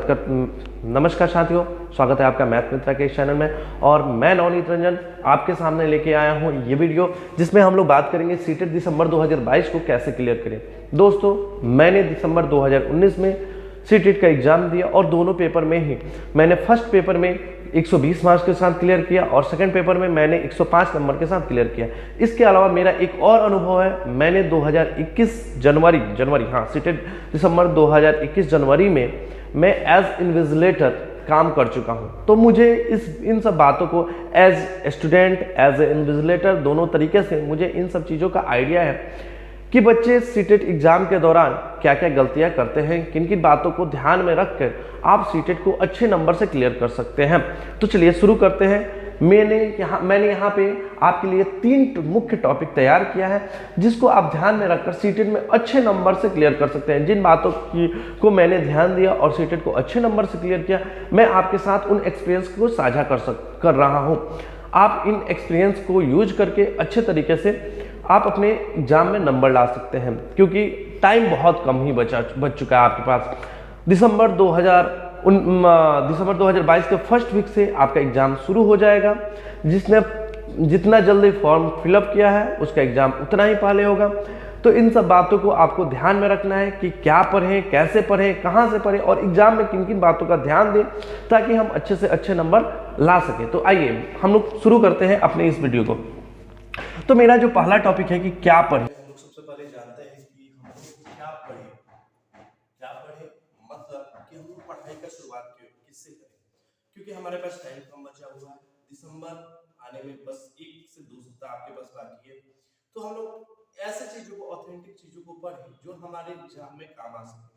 नमस्कार साथियों, स्वागत है आपका मैथ मित्रा के इस चैनल में। और मैं नवनीत रंजन आपके सामने लेके आया हूँ ये वीडियो जिसमें हम लोग बात करेंगे सीटेट दिसंबर 2022 को कैसे क्लियर करें। दोस्तों, मैंने दिसंबर 2019 में सीटेट का एग्जाम दिया और दोनों पेपर में ही मैंने फर्स्ट पेपर में 120 मार्क्स के साथ क्लियर किया और सेकंड पेपर में मैंने 105 नंबर के साथ क्लियर किया। इसके अलावा मेरा एक और अनुभव है, मैंने 2021 जनवरी सीटेट दिसंबर 2021 जनवरी में मैं एज इन्विजिलेटर काम कर चुका हूं। तो मुझे इन सब बातों को as student, as a invigilator, दोनों तरीके से मुझे इन सब चीज़ों का आइडिया है कि बच्चे सीटेट एग्जाम के दौरान क्या क्या गलतियां करते हैं, किन किन बातों को ध्यान में रखकर आप सीटेट को अच्छे नंबर से क्लियर कर सकते हैं। तो चलिए शुरू करते हैं। मैंने यहाँ पे आपके लिए 3 मुख्य टॉपिक तैयार किया है जिसको आप ध्यान में रखकर सीटेट में अच्छे नंबर से क्लियर कर सकते हैं। जिन बातों को मैंने ध्यान दिया और सीटेट को अच्छे नंबर से क्लियर किया, मैं आपके साथ उन एक्सपीरियंस को साझा कर रहा हूँ। आप इन एक्सपीरियंस को यूज करके अच्छे तरीके से आप अपने एग्जाम में नंबर ला सकते हैं, क्योंकि टाइम बहुत कम ही बच चुका है आपके पास। दिसंबर 2022 के फर्स्ट वीक से आपका एग्जाम शुरू हो जाएगा। जिसने जितना जल्दी फॉर्म फिलअप किया है उसका एग्जाम उतना ही पहले होगा। तो इन सब बातों को आपको ध्यान में रखना है कि क्या पढ़ें, कैसे पढ़ें, कहाँ से पढ़ें और एग्जाम में किन किन बातों का ध्यान दें ताकि हम अच्छे से अच्छे नंबर ला सकें। तो आइए हम लोग शुरू करते हैं अपने इस वीडियो को। तो मेरा जो पहला टॉपिक है कि क्या पढ़ें। हम लोग सबसे पहले जानते हैं कि हम लोग क्या पढ़ें मतलब कि हम लोग पढ़ाई का शुरुआत किससे करें, क्योंकि हमारे पास टाइम कम बचा हुआ है। दिसंबर आने में बस 1 से 2 सप्ताह आपके पास बाकी है। तो हम लोग ऐसे चीजों को, ऑथेंटिक चीजों को पढ़ें जो हमारे एग्जाम में काम आ सके।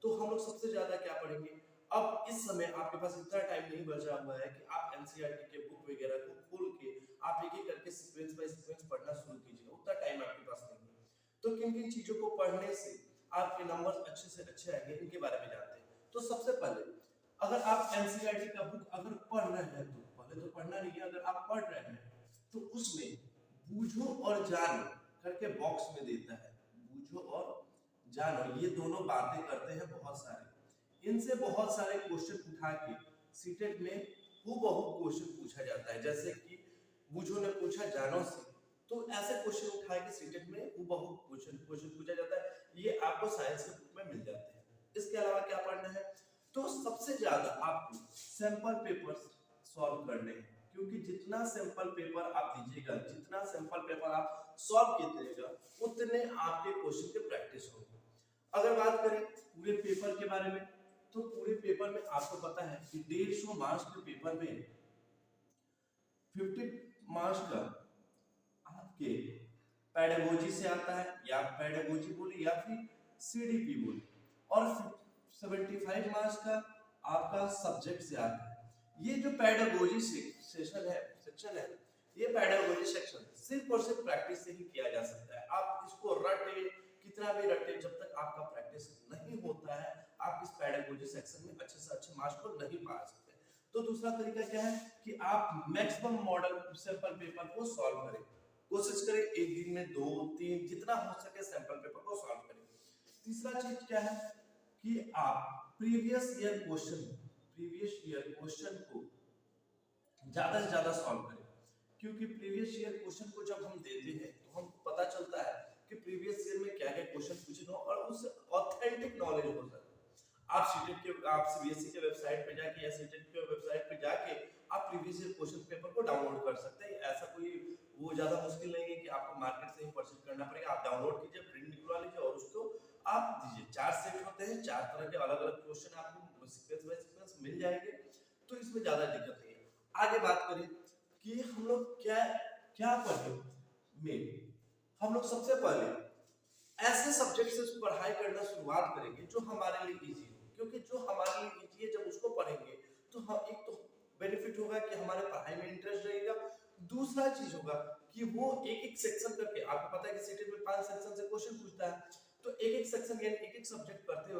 तो हम लोग सबसे ज्यादा क्या पढ़ेंगे, अब इस समय आपके पास इतना टाइम नहीं बचा हुआ है कि आप एनसीईआरटी के बुक वगैरह को खोल के आप एक एक करके सीक्वेंस बाय सीक्वेंस पढ़ना शुरू कीजिए। उतना टाइम आपके पास नहीं है। तो किन किन चीजों को पढ़ने से आपके नंबर अच्छे से अच्छे आएंगे, इनके बारे में जानते हैं। तो सबसे पहले अगर आप एनसीईआरटी का बुक अगर पढ़ रहे हैं, तो पहले तो पढ़ना नहीं है, अगर आप पढ़ रहे हैं तो उसमें बूझो और जानो करके बॉक्स में देता है। बूझो और जानो, ये दोनों बातें करते हैं बहुत सारे। इनसे बहुत सारे क्वेश्चन उठा के सीटेट में हूबहू क्वेश्चन पूछा जाता है। जैसे कि बूझो ने पूछा जानो से, तो ऐसे क्वेश्चन उठा के सीटेट में हूबहू क्वेश्चन पूछा जाता है। ये आपको साइंस के बुक में मिल जाते हैं। इसके अलावा क्या पढ़ना है, तो सबसे ज्यादा आपको सैंपल पेपर्स सॉल्व करने हैं, क्योंकि जितना सैंपल पेपर आप दीजिएगा, जितना सैंपल पेपर आप सॉल्व कीजिएगा, उतने आपके क्वेश्चन के प्रैक्टिस होगी। अगर बात करें पूरे पेपर के बारे में, तो पूरे पेपर में आपको पता है कि 150 मार्क्स के पेपर में 50 मार्क्स का आपके पेडागोजी से आता है, या पेडागोजी बोले या फिर सीडीपी बोले, और 75 मार्क्स का आपका सब्जेक्ट से आता है। ये जो पेडागोजी सेक्शन है, ये पेडागोजी सेक्शन सिर्फ और सिर्फ प्रैक्टिस से ही किया जा सकता है। आप इसको रटे, कितना भी रटे, जब तक आपका प्रैक्टिस नहीं होता है आप इस पेडागोजी सेक्शन में अच्छे से अच्छे मार्क्स को नहीं पा सकते। तो दूसरा तरीका क्या है कि आप मैक्सिमम मॉडल सैंपल पेपर को सॉल्व करें। कोशिश करें एक दिन में 2-3 जितना हो सके सैंपल पेपर को सॉल्व करें। तीसरा चीज क्या है कि आप प्रीवियस ईयर क्वेश्चन को ज्यादा से ज्यादा सॉल्व करें, क्योंकि प्रीवियस ईयर क्वेश्चन को जब हम देते हैं तो हमको पता चलता है कि प्रीवियस ईयर में क्या क्या क्वेश्चन पूछे हो और उससे ऑथेंटिक नॉलेज हो सकता है। आप सीबीएसई के वेबसाइट पे जाके या सीटेट के वेबसाइट पे जाके आप प्रीवियस ईयर क्वेश्चन पेपर को डाउनलोड कर सकते हैं। ऐसा कोई वो ज्यादा मुश्किल नहीं है कि आपको मार्केट से ही परचेज करना पड़ेगा। आप डाउनलोड कीजिए, प्रिंट निकलवा लीजिए और उसको आप दीजिए। 4 सेट होते हैं, 4 तरह के अलग अलग क्वेश्चन आपको सीक्वेंस बाय सीक्वेंस मिल जाएंगे, तो इसमें ज्यादा दिक्कत नहीं है। आगे बात करें कि हम लोग क्या पढ़े में, हम लोग सबसे पहले ऐसे सब्जेक्ट से पढ़ाई करना शुरुआत करेंगे जो हमारे लिए इजी हो, क्योंकि जो हमारे लिए इजी है जब उसको पढ़ेंगे तो हम एक तो बेनिफिट होगा कि हमारे पढ़ाई में इंटरेस्ट रहेगा। दूसरा चीज होगा कि वो एक एक सेक्शन करके, आपको पता है कि सीटेट में 5 सेक्शन से क्वेश्चन पूछता है, तो एक एक सेक्शन यानी एक एक सब्जेक्ट करते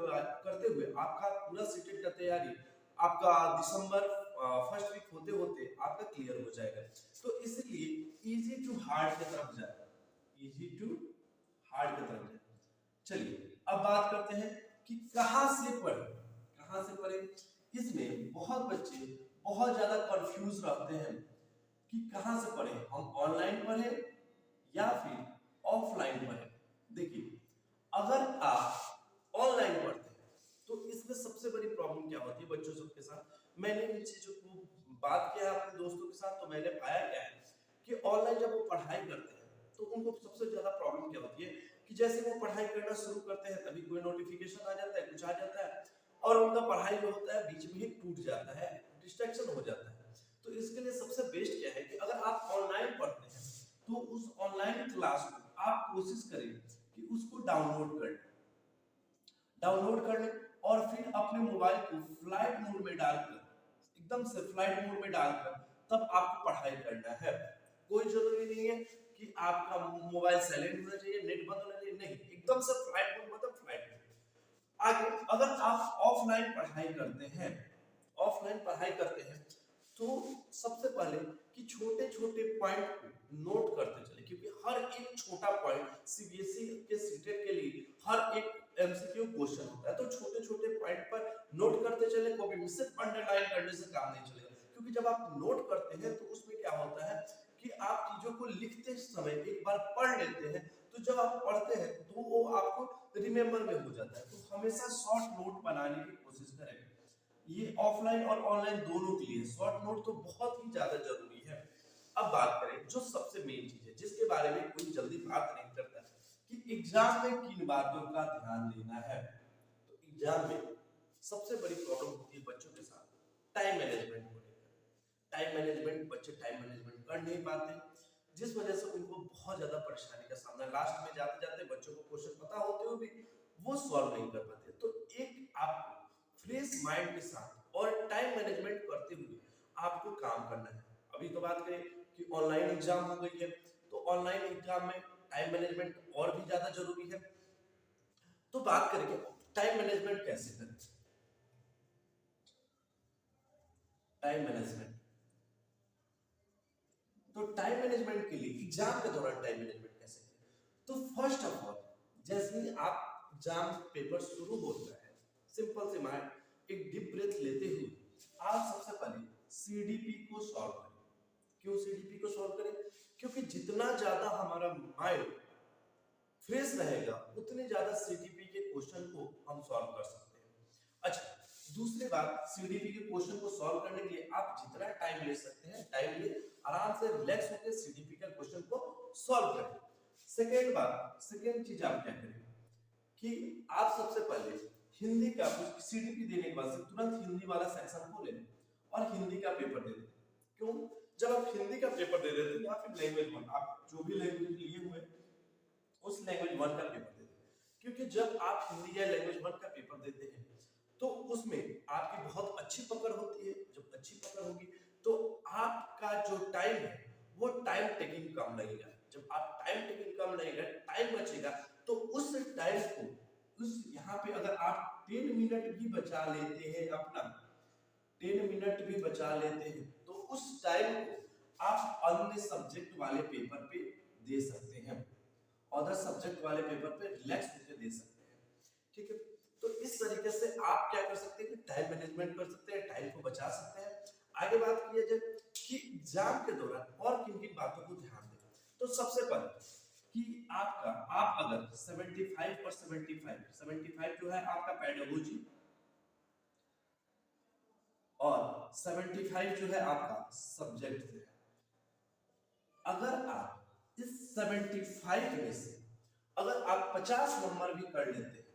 हुए आपका पूरा सीटेट का तैयारी आपका दिसंबर फर्स्ट वीक होते होते आपका क्लियर हो जाएगा। तो इसलिए इजी टू हार्ड की तरफ जाए, इजी टू हार्ड की तरफ जाए। चलिए अब बात करते हैं कि कहां से पढ़ें। बहुत बच्चे बहुत ज्यादा कंफ्यूज रहते हैं कि कहां से पढ़े, हम ऑनलाइन पढ़े या फिर ऑफलाइन पढ़े। देखिए, अगर आप ऑनलाइन पढ़ते हैं तो इसमें सबसे बड़ी प्रॉब्लम क्या होती है बच्चों सबके साथ, मैंने इन चीजों को बात किया अपने दोस्तों के साथ, तो मैंने पाया क्या है कि ऑनलाइन जब वो पढ़ाई करते हैं तो उनको सबसे ज्यादा प्रॉब्लम क्या होती है कि जैसे वो पढ़ाई करना शुरू करते हैं तभी कोई नोटिफिकेशन आ जाता है, कुछ आ जाता है और उनका पढ़ाई जो होता है बीच में ही टूट जाता है, डिस्ट्रैक्शन हो जाता है। तो इसके लिए सबसे बेस्ट क्या है कि अगर आप ऑनलाइन पढ़ते हैं तो उस ऑनलाइन क्लास को आप कोशिश करें कि उसको डाउनलोड कर लें और फिर अपने मोबाइल को फ्लाइट मोड में डालकर, एकदम से फ्लाइट मोड में डालकर तब आपको पढ़ाई करना है। कोई जरूरी नहीं है कि आपका मोबाइल साइलेंट होना चाहिए, नेट बंद होना चाहिए, नहीं, एकदम से फ्लाइट मोड मतलब फ्लाइट मोड। आगे अगर आप ऑफलाइन पढ़ाई करते हैं तो सबसे पहले कि छोटे छोटे पॉइंट को नोट करते चले, क्योंकि हर एक छोटा पॉइंट सीबीएसई के सीटेट के लिए हर एक एमसीक्यू क्वेश्चन होता है, तो छोटे छोटे पॉइंट पर नोट करते चले, कॉपी में सिर्फ अंडरलाइन करने से काम नहीं चलेगा, क्योंकि जब आप नोट करते हैं तो उसमें क्या होता है कि आप चीजों को लिखते समय एक बार पढ़ लेते हैं, तो जब आप पढ़ते हैं तो वो आपको रिमेम्बर में हो जाता है। तो हमेशा शॉर्ट नोट बनाने की कोशिश करें, ये ऑफलाइन और ऑनलाइन दोनों के लिए शॉर्ट नोट तो बहुत ही ज्यादा जरूरी है। अब बात करें जो सबसे मेन चीज है जिसके बारे में कोई जल्दी बात नहीं करता कि एग्जाम में किन बातों का ध्यान देना है। तो एग्जाम में सबसे बड़ी प्रॉब्लम होती है बच्चों के साथ टाइम मैनेजमेंट को लेकर। बच्चे टाइम मैनेजमेंट कर नहीं पाते, जिस वजह से उनको बहुत ज्यादा परेशानी का सामना, लास्ट में जाते जाते बच्चों को क्वेश्चन पता होते हुए भी वो सॉल्व नहीं कर पाते। तो एक आपको फ्रेश माइंड के साथ और टाइम मैनेजमेंट करते हुए आपको काम करना है। अभी तो बात करें कि ऑनलाइन एग्जाम हो गई है, तो ऑनलाइन एग्जाम में टाइम मैनेजमेंट और भी ज्यादा जरूरी है। तो बात करेंगे टाइम मैनेजमेंट कैसे करें। टाइम मैनेजमेंट, तो टाइम मैनेजमेंट के लिए एग्जाम के दौरान टाइम मैनेजमेंट कैसे करें, तो फर्स्ट ऑफ ऑल जैसे ही आप एग्जाम पेपर शुरू होता है, सिंपल से माइंड एक डीप ब्रेथ लेते हुए आप सबसे पहले सीडीपी को सॉल्व करें। क्यों सीडीपी को सॉल्व करें? क्योंकि जितना ज्यादा हमारा माइंड फ्रेश रहेगा उतने ज्यादा सीडीपी के क्वेश्चन को हम सॉल्व कर सकते हैं। अच्छा, दूसरी बात, सीडीपी के क्वेश्चन को सॉल्व करने के लिए आप जितना टाइम ले सकते हैं टाइम ले, आराम से रिलैक्स होकर सीडीपी का क्वेश्चन को सॉल्व करें। सेकेंड चीज आप क्या करें कि आप सबसे पहले हिंदी का सीडीपी देने के बाद तुरंत हिंदी वाला सेक्शन को ले और हिंदी का पेपर दे दें। क्यों? जब आप हिंदी का पेपर दे देते हैं या फिर लैंग्वेज 1, आप जो भी लैंग्वेज लिए हुए उस लैंग्वेज 1 का पेपर दे दें, क्योंकि जब आप हिंदी या लैंग्वेज 1 का पेपर देते हैं तो उसमें आपकी बहुत अच्छी पकड़ होती है। जब अच्छी पकड़ होगी तो आपका जो टाइम है वो टाइम टेकिंग कम लगेगा। जब आप टाइम टेकिंग कम लगेगा, टाइम बचेगा, तो उस टाइम को यहाँ पे अगर आप 10 मिनट भी बचा लेते हैं, अपना 10 मिनट भी बचा लेते हैं, तो उस टाइम को आप अन्य सब्जेक्ट वाले पेपर पे दे सकते हैं, अदर सब्जेक्ट वाले पेपर पे रिलैक्स होकर दे सकते हैं। ठीक है, तो इस तरीके से आप क्या कर सकते हैं कि टाइम मैनेजमेंट कर सकते हैं, टाइम को बचा सकते हैं। आगे बात किया जाए कि एग्जाम के दौरान और किन किन बातों को ध्यान दें, तो सबसे पहले कि आप अगर 75 और 75 जो है आपका पेडागोजी और 75 जो है आपका सब्जेक्ट है, अगर आप इस 75 में से अगर आप 50 नंबर भी कर लेते हैं,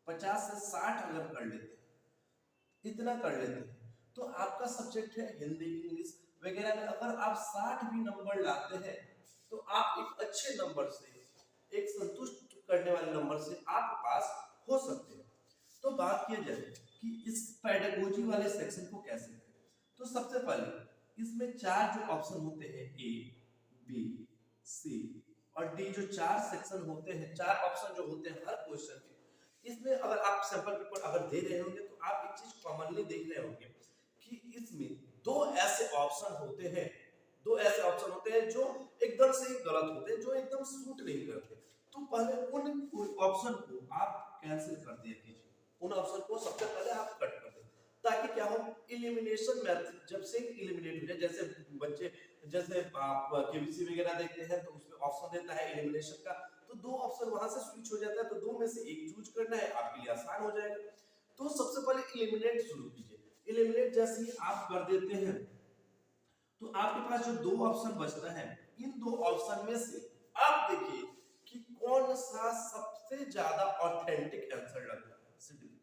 50 से 60 अगर कर लेते हैं, इतना कर लेते हैं, तो आपका सब्जेक्ट है हिंदी इंग्लिश वगैरह में अगर आप 60 भी नंबर लाते हैं तो आप एक अच्छे नंबर से, एक संतुष्ट करने वाले नंबर से आप पास हो सकते हैं। तो बात किया जाए कि इस पेडागोजी वाले सेक्शन को कैसे करें, तो सबसे पहले इसमें 4 जो ऑप्शन होते हैं ए बी सी और डी, जो 4 सेक्शन होते हैं, 4 ऑप्शन जो होते हैं हर क्वेश्चन के, इसमें अगर आप सैंपल पेपर अगर दे रहे होंगे तो आप एक चीज कॉमनली देख रहे होंगे कि इसमें दो ऐसे ऑप्शन होते हैं जो एकदम से गलत होते हैं, जो एकदम सूट नहीं करते। तो पहले उन ऑप्शन को आप कैंसिल कर दिया कीजिए, उन ऑप्शन को सबसे पहले आप कट कर दें। ताकि क्या हो, इलिमिनेशन मेथड जब से इलिमिनेट हो जाए, जैसे बच्चे जैसे आप केबीसी वगैरह देखते हैं तो उसमें ऑप्शन देता है इलिमिनेशन का, तो दो ऑप्शन वहां से स्विच हो जाता है, तो दो में से एक चूज करना है, आपके लिए आसान हो जाएगा। तो सबसे पहले इलिमिनेट शुरू कीजिए। इलिमिनेट जैसे ही आप कर देते हैं तो आपके पास जो दो ऑप्शन बचता है, इन दो ऑप्शन में से आप देखिए कि कौन सा सबसे ज्यादा ऑथेंटिक आंसर लग रहा है, सिंपल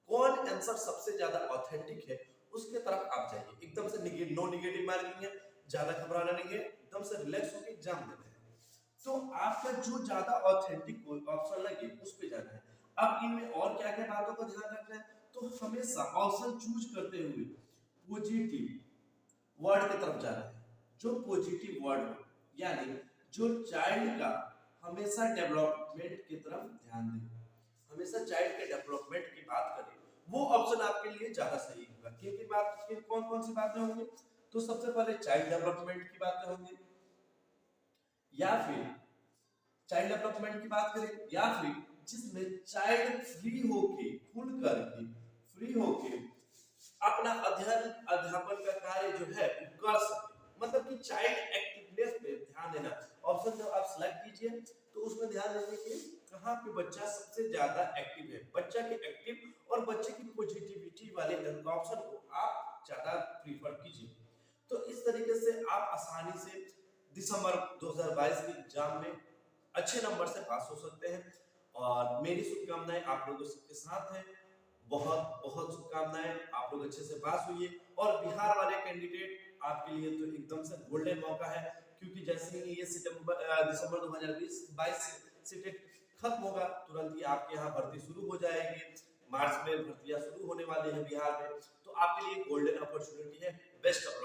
कौन आंसर सबसे ज्यादा ऑथेंटिक है उसके तरफ आप जाइए। एकदम से नो नेगेटिव मार्किंग है, ज्यादा घबराना नहीं है, एकदम से रिलैक्स होकर एग्जाम देना है। तो आपका जो ज्यादा ऑथेंटिक ऑप्शन लगे उस पे जाना है। अब इनमें और क्या क्या बातों का ध्यान रखना है, तो हमेशा ऑप्शन चूज करते हुए पॉजिटिव वर्ड की तरफ जाना है, जो पॉजिटिव वर्ड हो, यानी जो चाइल्ड का हमेशा डेवलपमेंट की तरफ ध्यान दे, हमेशा चाइल्ड के डेवलपमेंट की बात करें, वो ऑप्शन आपके लिए ज्यादा सही होगा। की बात की कौन कौन सी बातें होंगी, तो सबसे पहले चाइल्ड डेवलपमेंट की बातें होंगी, या फिर चाइल्ड डेवलपमेंट की बात करें, या फिर जिसमें चाइल्ड फ्री होके खुल करके फ्री होके अपना अध्ययन अध्यापन का कार्य जो है वो कर सके, मतलब कि चाइल्ड एक्टिवनेस पे ध्यान देना। ऑप्शन जब आप सिलेक्ट कीजिए तो उसमें ध्यान देने की कहां पे बच्चा सबसे ज्यादा एक्टिव है, बच्चा के एक्टिव और बच्चे की पॉजिटिविटी वाले ऑप्शन को आप ज्यादा प्रीफर कीजिए। तो इस तरीके से आप आसानी से दिसंबर 2022 के एग्जाम में अच्छे नंबर से पास हो सकते हैं, और मेरी शुभकामनाएं आप लोगों के साथ हैं। बहुत बहुत शुभकामनाएं, आप लोग अच्छे से पास हुई, और बिहार वाले कैंडिडेट आपके लिए तो एकदम से गोल्डन मौका है, क्योंकि जैसे ही ये दिसंबर 2022 सीटें खत्म होगा तुरंत ही आपके यहाँ भर्ती शुरू हो जाएगी। मार्च में भर्तियां शुरू होने वाली है बिहार में, तो आपके लिए गोल्डन अपॉर्चुनिटी है। Best of